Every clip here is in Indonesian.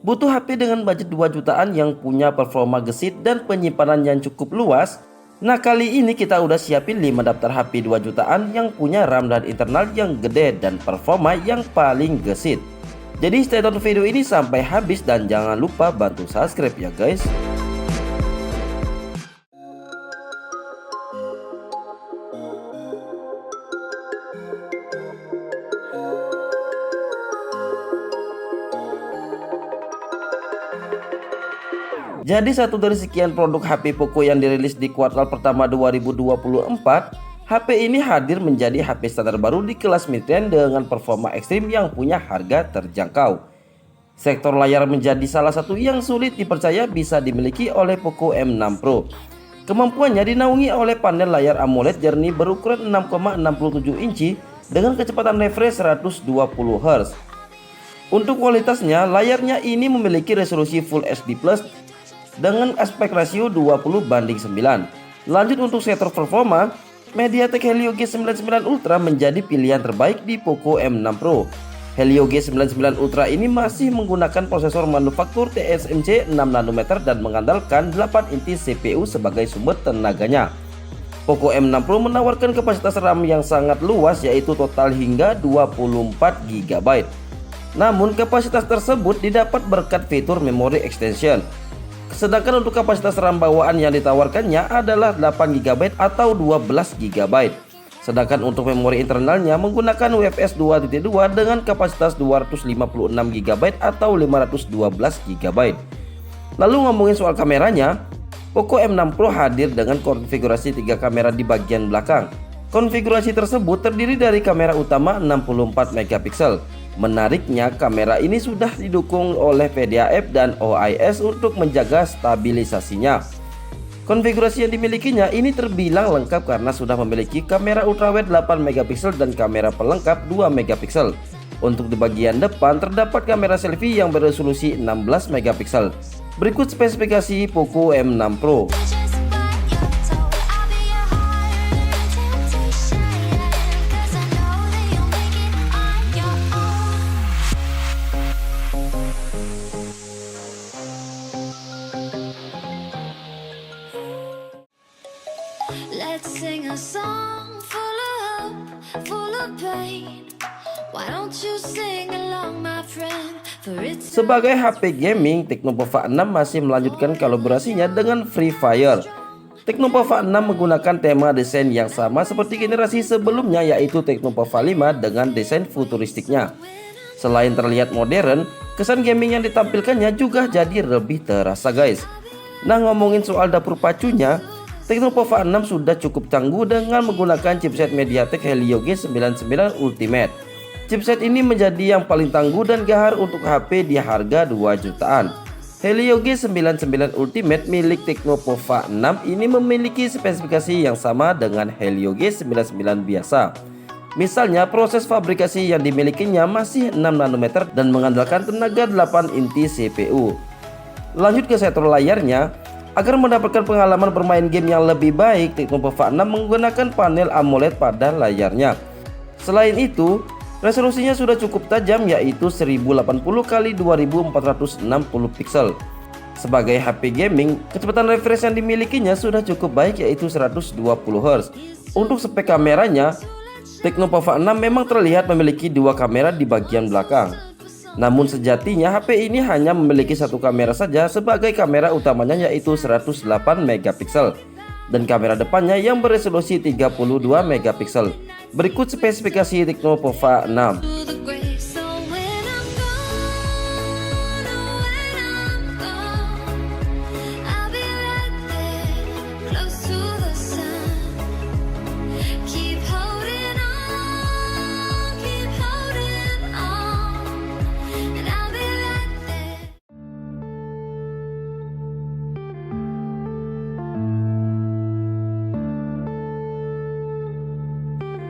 Butuh HP dengan budget 2 jutaan yang punya performa gesit dan penyimpanan yang cukup luas? Nah, kali ini kita udah siapin 5 daftar HP 2 jutaan yang punya RAM dan internal yang gede dan performa yang paling gesit. Jadi stay tune video ini sampai habis dan jangan lupa bantu subscribe ya guys. Jadi satu dari sekian produk HP Poco yang dirilis di kuartal pertama 2024, HP ini hadir menjadi HP standar baru di kelas mid-range dengan performa ekstrim yang punya harga terjangkau. Sektor layar menjadi salah satu yang sulit dipercaya bisa dimiliki oleh Poco M6 Pro. Kemampuannya dinaungi oleh panel layar AMOLED jernih berukuran 6,67 inci dengan kecepatan refresh 120 Hz. Untuk kualitasnya, layarnya ini memiliki resolusi Full HD Plus dengan aspek rasio 20:9. Lanjut untuk sektor performa, MediaTek Helio G99 Ultra menjadi pilihan terbaik di Poco M6 Pro. Helio G99 Ultra ini masih menggunakan prosesor manufaktur TSMC 6 nanometer dan mengandalkan 8 inci CPU sebagai sumber tenaganya. Poco M6 Pro menawarkan kapasitas RAM yang sangat luas, yaitu total hingga 24 GB. Namun kapasitas tersebut didapat berkat fitur memory extension. Sedangkan untuk kapasitas RAM bawaan yang ditawarkannya adalah 8 GB atau 12 GB. Sedangkan untuk memori internalnya menggunakan UFS 2.2 dengan kapasitas 256 GB atau 512 GB. Lalu ngomongin soal kameranya, Poco M6 Pro hadir dengan konfigurasi 3 kamera di bagian belakang. Konfigurasi tersebut terdiri dari kamera utama 64 megapiksel. Menariknya, kamera ini sudah didukung oleh PDAF dan OIS untuk menjaga stabilisasinya. Konfigurasi yang dimilikinya ini terbilang lengkap karena sudah memiliki kamera ultrawide 8 megapiksel dan kamera pelengkap 2 megapiksel. Untuk di bagian depan terdapat kamera selfie yang beresolusi 16 megapiksel. Berikut spesifikasi Poco M6 Pro. Let's sing a song full of hope, full of pain. Why don't you sing along, my friend? For it's Sebagai HP gaming, Tecnopova 6 masih melanjutkan kolaborasinya dengan Free Fire. Tecnopova 6 menggunakan tema desain yang sama seperti generasi sebelumnya, yaitu Tecnopova 5 dengan desain futuristiknya. Selain terlihat modern, kesan gaming yang ditampilkannya juga jadi lebih terasa guys. Nah, ngomongin soal dapur pacunya, Tecnopova 6 sudah cukup tangguh dengan menggunakan chipset MediaTek Helio G99 Ultimate. Chipset ini menjadi yang paling tangguh dan gahar untuk HP di harga 2 jutaan. Helio G99 Ultimate milik Tecnopova 6 ini memiliki spesifikasi yang sama dengan Helio G99 biasa. Misalnya, proses fabrikasi yang dimilikinya masih 6 nanometer dan mengandalkan tenaga 8 inci CPU. Lanjut ke sektor layarnya. Agar mendapatkan pengalaman bermain game yang lebih baik, Tecnopova 6 menggunakan panel AMOLED pada layarnya. Selain itu, resolusinya sudah cukup tajam, yaitu 1080x2460 pixel. Sebagai HP gaming, kecepatan refresh yang dimilikinya sudah cukup baik, yaitu 120 Hz. Untuk spek kameranya, Tecnopova 6 memang terlihat memiliki 2 kamera di bagian belakang. Namun sejatinya HP ini hanya memiliki 1 kamera saja sebagai kamera utamanya, yaitu 108 megapiksel dan kamera depannya yang beresolusi 32 megapiksel. Berikut spesifikasi Tecnopova 6. to the grave. So when I'm gone, oh, when I'm gone, I'll be right there, close to the sun. Keep holding on, and I'll be right there.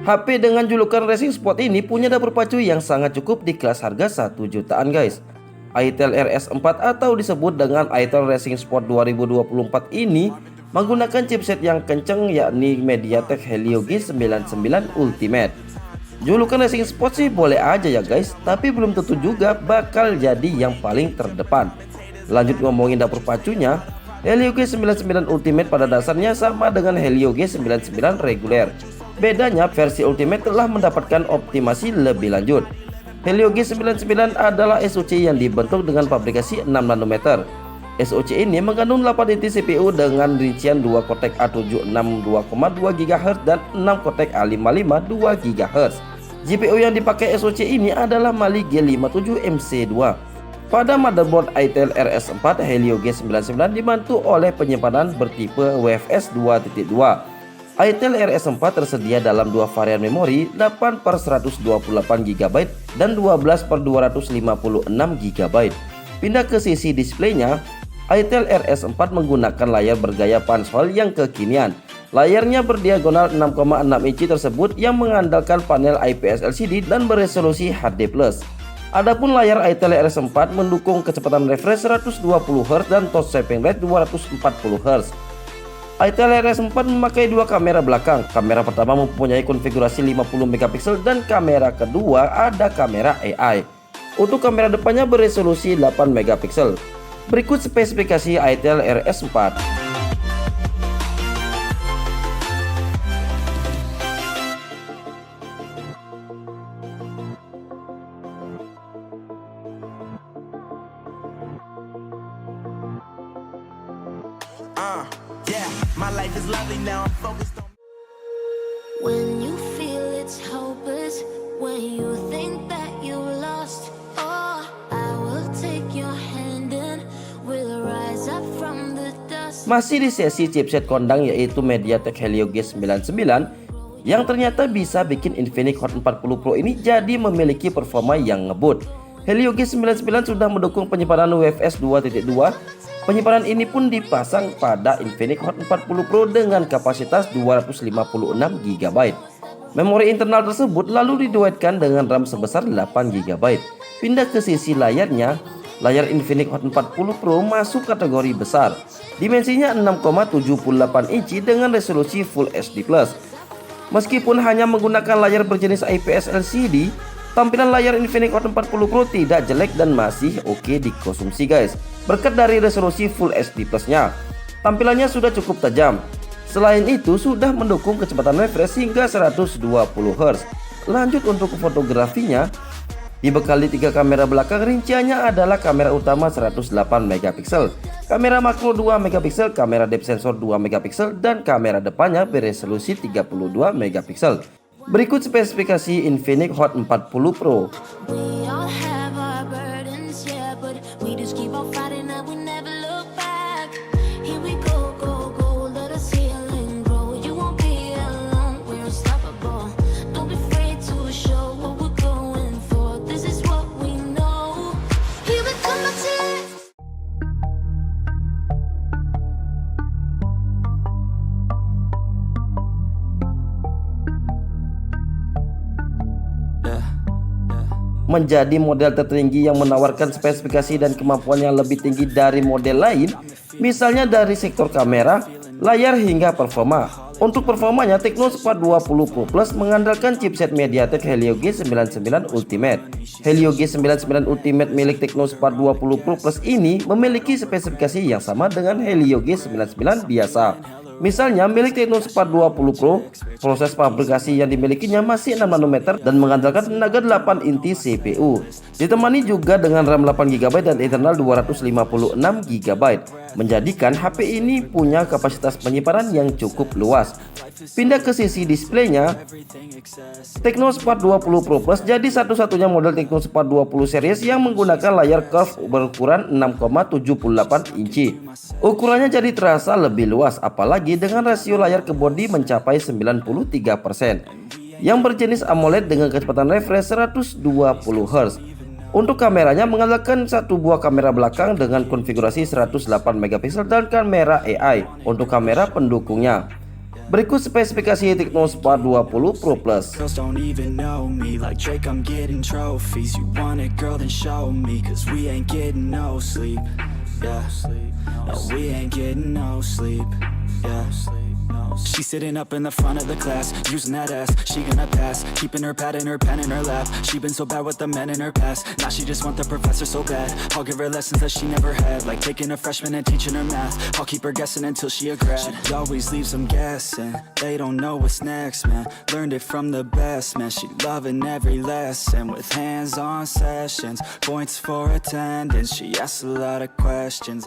HP dengan julukan Racing Sport ini punya dapur pacu yang sangat cukup di kelas harga 1 jutaan guys. Itel RS4 atau disebut dengan Itel Racing Sport 2024 ini menggunakan chipset yang kencang, yakni MediaTek Helio G99 Ultimate. Julukan Racing Sport sih boleh aja ya guys, tapi belum tentu juga bakal jadi yang paling terdepan. Lanjut ngomongin dapur pacunya, Helio G99 Ultimate pada dasarnya sama dengan Helio G99 reguler. Bedanya versi Ultimate telah mendapatkan optimasi lebih lanjut. Helio G99 adalah SoC yang dibentuk dengan pabrikasi 6 nanometer. SoC ini mengandung 8 inti CPU dengan rincian 2 Cortex A7 62,2 GHz dan 6 Cortex A55 2 GHz. GPU yang dipakai SoC ini adalah Mali G57 MC2. Pada motherboard Intel RS4, Helio G99 dibantu oleh penyimpanan bertipe UFS 2.2. Intel RS4 tersedia dalam dua varian memori, 8/128 GB dan 12/256 GB. Pindah ke sisi displaynya, Intel RS4 menggunakan layar bergaya pansol yang kekinian. Layarnya berdiagonal 6,6 inci tersebut yang mengandalkan panel IPS LCD dan beresolusi HD+. Adapun layar Intel RS4 mendukung kecepatan refresh 120Hz dan touch sampling rate 240Hz. Intel RS4 memakai dua kamera belakang. Kamera pertama mempunyai konfigurasi 50 MP dan kamera kedua ada kamera AI. Untuk kamera depannya beresolusi 8 MP. Berikut spesifikasi Intel RS4. Yeah, my life is lovely now. I'm focused on. When you feel it's hopeless, when you think that you lost, oh, I will take your hand and we'll rise up from the dust. Masih di sesi chipset kondang yaitu MediaTek Helio G99 yang ternyata bisa bikin Infinix Hot 40 Pro ini jadi memiliki performa yang ngebut. Helio G99 sudah mendukung penyimpanan UFS 2.2. Penyimpanan ini pun dipasang pada Infinix Hot 40 Pro dengan kapasitas 256 GB. Memori internal tersebut lalu diduetkan dengan RAM sebesar 8 GB. Pindah ke sisi layarnya, layar Infinix Hot 40 Pro masuk kategori besar. Dimensinya 6,78 inci dengan resolusi Full HD+. Meskipun hanya menggunakan layar berjenis IPS LCD, tampilan layar Infinix Hot 40 Pro tidak jelek dan masih oke dikonsumsi guys. Berkat dari resolusi Full HD Plus-nya, tampilannya sudah cukup tajam. Selain itu sudah mendukung kecepatan refresh hingga 120Hz. Lanjut untuk fotografinya, dibekali 3 kamera belakang, rinciannya adalah kamera utama 108 MP, kamera makro 2 MP, kamera depth sensor 2 MP, dan kamera depannya beresolusi 32 MP. Berikut spesifikasi Infinix Hot 40 Pro. We all have our burdens, yeah, but we just keep on fighting and we never look back. Here we go, go, go, let us heal and grow. You won't be alone, we're unstoppable. Don't be afraid to show what we're going for. This is what we know. Here we come, my tears. Menjadi model tertinggi yang menawarkan spesifikasi dan kemampuan yang lebih tinggi dari model lain, misalnya dari sektor kamera, layar hingga performa. Untuk performanya, Technospark 20 Pro Plus mengandalkan chipset MediaTek Helio G99 Ultimate. Helio G99 Ultimate milik Technospark 20 Pro Plus ini memiliki spesifikasi yang sama dengan Helio G99 biasa. Misalnya milik Technospark 20 Pro, proses fabrikasi yang dimilikinya masih 6 nanometer dan mengandalkan tenaga 8 inti CPU. Ditemani juga dengan RAM 8 GB dan internal 256 GB, menjadikan HP ini punya kapasitas penyimpanan yang cukup luas. Pindah ke sisi displaynya, Technospark 20 Pro Plus jadi satu-satunya model Technospark 20 series yang menggunakan layar curve berukuran 6,78 inci. Ukurannya jadi terasa lebih luas, apalagi dengan rasio layar ke bodi mencapai 93%, yang berjenis AMOLED dengan kecepatan refresh 120Hz. Untuk kameranya mengandalkan satu buah kamera belakang dengan konfigurasi 108 MP dan kamera AI untuk kamera pendukungnya. Berikut spesifikasi Technospark 20 Pro Plus. Girls don't even know me like Drake. I'm getting trophies. You want it, girl? Then show me. 'Cause we ain't getting no sleep. Yeah, no, we ain't getting no sleep. Yeah. else. She's sitting up in the front of the class, using that ass, she gonna pass. Keeping her pad and her pen in her lap. She been so bad with the men in her past. Now she just want the professor so bad. I'll give her lessons that she never had, like taking a freshman and teaching her math. I'll keep her guessing until she a grad. She always leaves them guessing, they don't know what's next, man. Learned it from the best, man. She loving every lesson with hands-on sessions, points for attendance. She asks a lot of questions.